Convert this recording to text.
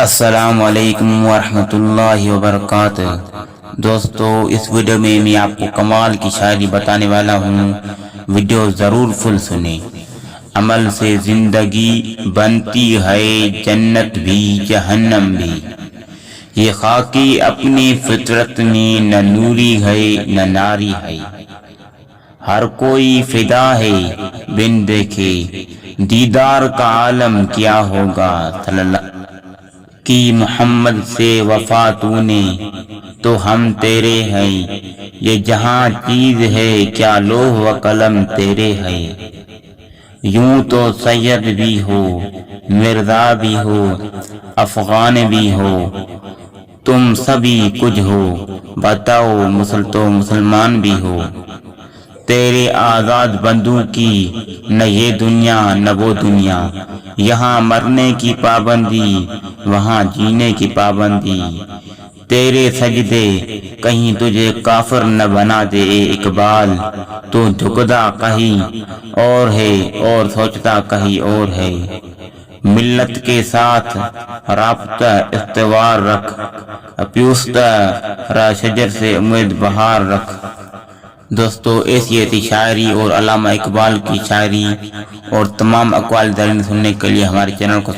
السلام علیکم ورحمۃ اللہ وبرکاتہ۔ دوستو، اس ویڈیو میں میں آپ کو کمال کی شاعری بتانے والا ہوں، ویڈیو ضرور فل سنیں۔ عمل سے زندگی بنتی ہے جنت بھی جہنم بھی، یہ خاکی اپنی فطرت میں نہ نوری ہے نہ ناری ہے۔ ہر کوئی فدا ہے بن دیکھے، دیدار کا عالم کیا ہوگا۔ صلی اللہ کی محمد سے وفا تو نے، تو ہم تیرے ہیں۔ یہ جہاں چیز ہے کیا لوح و قلم تیرے ہے۔ یوں تو سید بھی ہو، مرزا بھی ہو، افغان بھی ہو، تم سبھی کچھ ہو، بتاؤ تو مسلمان بھی ہو۔ تیرے آزاد بندوں کی نہ یہ دنیا نہ وہ دنیا، یہاں مرنے کی پابندی وہاں جینے کی پابندی۔ تیرے سجدے کہیں تجھے کافر نہ بنا دے اے اقبال، تو جھکتا کہیں اور ہے اور سوچتا کہیں اور ہے۔ ملت کے ساتھ رابطہ استوار رکھ، پیوستہ را شجر سے امید بہار رکھ۔ دوستو، ایسی ایسی شاعری اور علامہ اقبال کی شاعری اور تمام اقوال درین سننے کے لیے ہمارے چینل کو